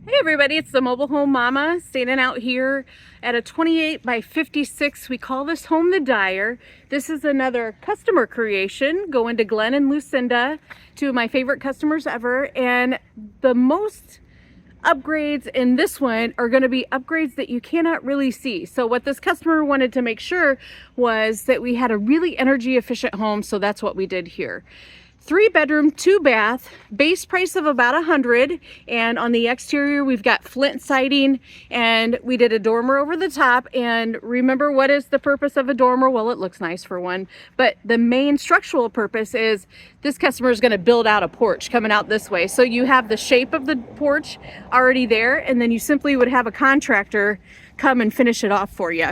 Hey everybody, it's the Mobile Home Mama standing out here at a 28 by 56. We call this home the Dyer. This is another customer creation going to Glenn and Lucinda, two of my favorite customers ever. And the most upgrades in this one are going to be upgrades that you cannot really see. So what this customer wanted to make sure was that we had a really energy efficient home. So that's what we did here. 3-bedroom, 2-bath, base price of about $100, and on the exterior we've got Flint siding, and we did a dormer over the top. And remember, what is the purpose of a dormer? Well, it looks nice for one, but the main structural purpose is this customer is going to build out a porch coming out this way. So you have the shape of the porch already there, and then you simply would have a contractor come and finish it off for you.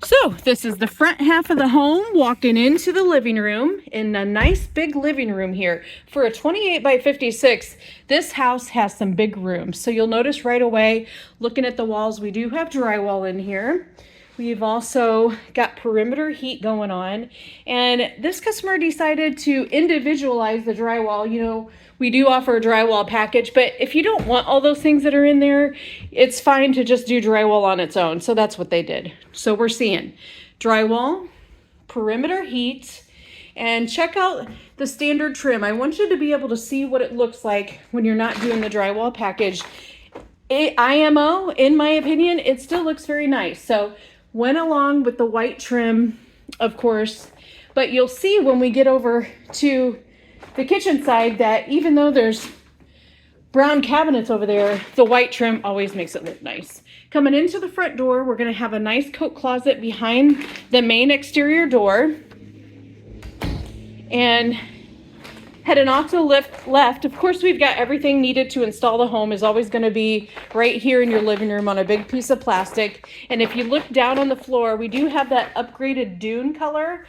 So this is the front half of the home, walking into the living room, in a nice big living room here. For a 28 by 56, this house has some big rooms. So you'll notice right away, looking at the walls, we do have drywall in here. We've also got perimeter heat going on. And this customer decided to individualize the drywall. You know, we do offer a drywall package, but if you don't want all those things that are in there, it's fine to just do drywall on its own. So that's what they did. So we're seeing drywall, perimeter heat, and check out the standard trim. I want you to be able to see what it looks like when you're not doing the drywall package. IMO, in my opinion, it still looks very nice. So went along with the white trim, of course, but you'll see when we get over to the kitchen side that even though there's brown cabinets over there, the white trim always makes it look nice. Coming into the front door, we're going to have a nice coat closet behind the main exterior door. And heading off to the left, of course, we've got everything needed to install the home is always going to be right here in your living room on a big piece of plastic. And if you look down on the floor, we do have that upgraded Dune color.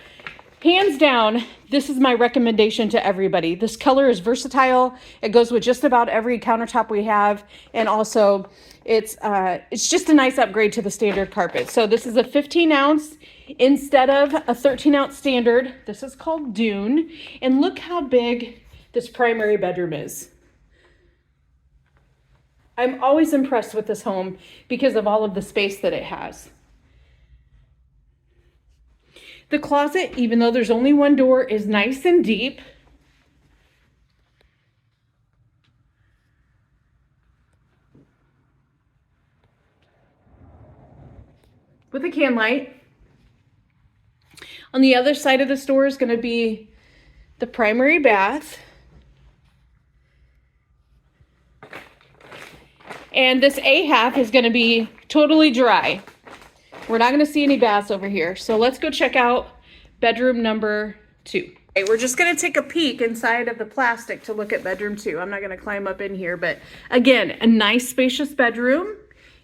Hands down, this is my recommendation to everybody. This color is versatile. It goes with just about every countertop we have. And also, it's just a nice upgrade to the standard carpet. So this is a 15-ounce instead of a 13-ounce standard. This is called Dune. And look how big this primary bedroom is. I'm always impressed with this home because of all of the space that it has. The closet, even though there's only one door, is nice and deep. With a can light. On the other side of this door is going to be the primary bath. And this A half is going to be totally dry. We're not going to see any baths over here. So let's go check out bedroom number 2. Okay, we're just going to take a peek inside of the plastic to look at bedroom 2. I'm not going to climb up in here, but again, a nice spacious bedroom.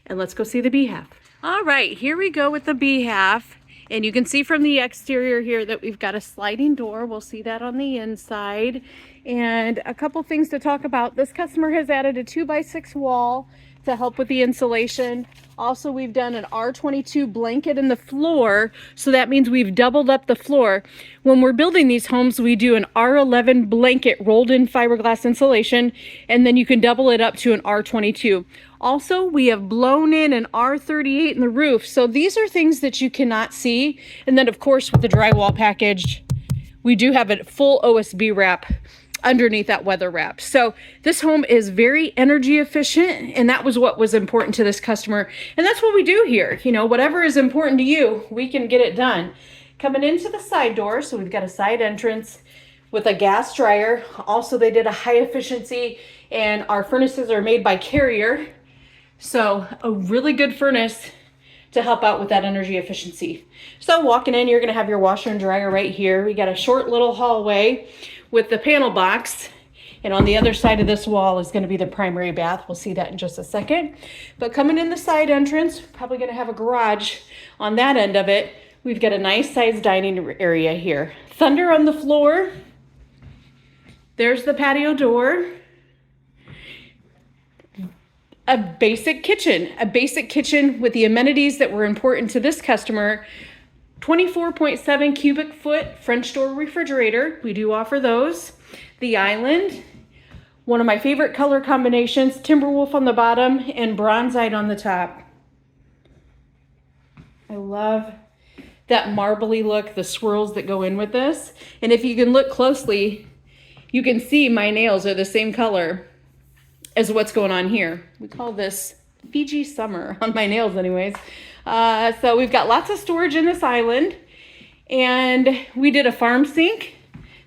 And let's go see the B half. All right, here we go with the B half. And you can see from the exterior here that we've got a sliding door. We'll see that on the inside. And a couple things to talk about. This customer has added a 2x6 wall to help with the insulation. Also, we've done an R22 blanket in the floor, so that means we've doubled up the floor. When we're building these homes, we do an R11 blanket rolled in fiberglass insulation, and then you can double it up to an R22. Also, we have blown in an R38 in the roof, so these are things that you cannot see. And then, of course, with the drywall package, we do have a full OSB wrap underneath that weather wrap. So this home is very energy efficient, and that was what was important to this customer. And that's what we do here. You know, whatever is important to you, we can get it done. Coming into the side door, so we've got a side entrance with a gas dryer. Also, they did a high efficiency, and our furnaces are made by Carrier. So a really good furnace to help out with that energy efficiency. So walking in, you're gonna have your washer and dryer right here. We got a short little hallway with the panel box, and on the other side of this wall is going to be the primary bath. We'll see that in just a second. But coming in the side entrance, probably going to have a garage on that end of it. We've got a nice sized dining area here. Thunder on the floor. There's the patio door. A basic kitchen with the amenities that were important to this customer. 24.7 cubic foot French door refrigerator. We do offer those. The island One of my favorite color combinations, Timberwolf on the bottom and Bronzite on the top. I love that marbly look, the swirls that go in with this. And if you can look closely, you can see my nails are the same color as what's going on here. We call this Fiji summer on my nails anyways. So we've got lots of storage in this island, and we did a farm sink.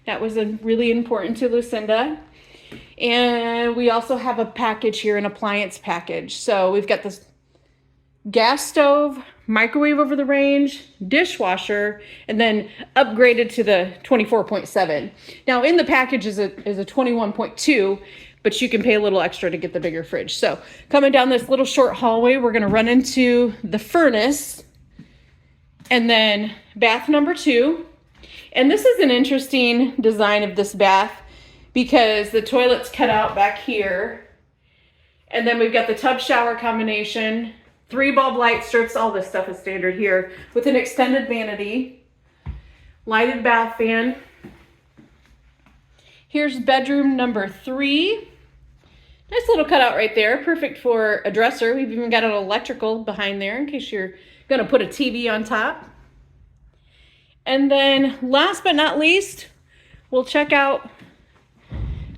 That was really important to Lucinda. And we also have a package here, an appliance package. So we've got this gas stove, microwave over the range, dishwasher, and then upgraded to the 24.7. Now in the package is a 21.2, but you can pay a little extra to get the bigger fridge. So coming down this little short hallway, we're gonna run into the furnace and then bath number 2. And this is an interesting design of this bath because the toilet's cut out back here. And then we've got the tub shower combination, 3 bulb light strips, all this stuff is standard here, with an extended vanity, lighted bath fan. Here's bedroom number 3. Nice little cutout right there, perfect for a dresser. We've even got an electrical behind there in case you're gonna put a TV on top. And then last but not least, we'll check out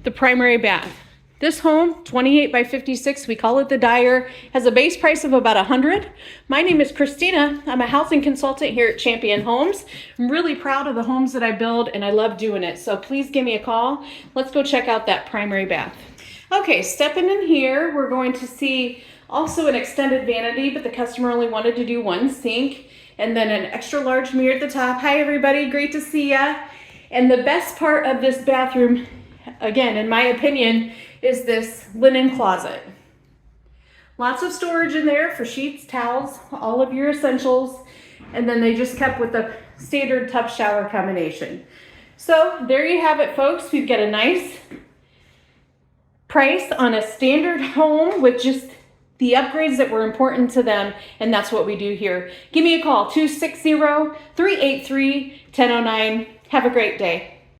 the primary bath. This home, 28 by 56, we call it the Dyer, has a base price of about $100. My name is Christina. I'm a housing consultant here at Champion Homes. I'm really proud of the homes that I build, and I love doing it. So please give me a call. Let's go check out that primary bath. Okay, stepping in here, we're going to see also an extended vanity, but the customer only wanted to do 1 sink, and then an extra large mirror at the top. Hi everybody, great to see ya. And the best part of this bathroom, again, in my opinion, is this linen closet. Lots of storage in there for sheets, towels, all of your essentials, and then they just kept with the standard tub shower combination. So there you have it, folks. We've got a nice price on a standard home with just the upgrades that were important to them, and that's what we do here. Give me a call, 260-383-1009. Have a great day.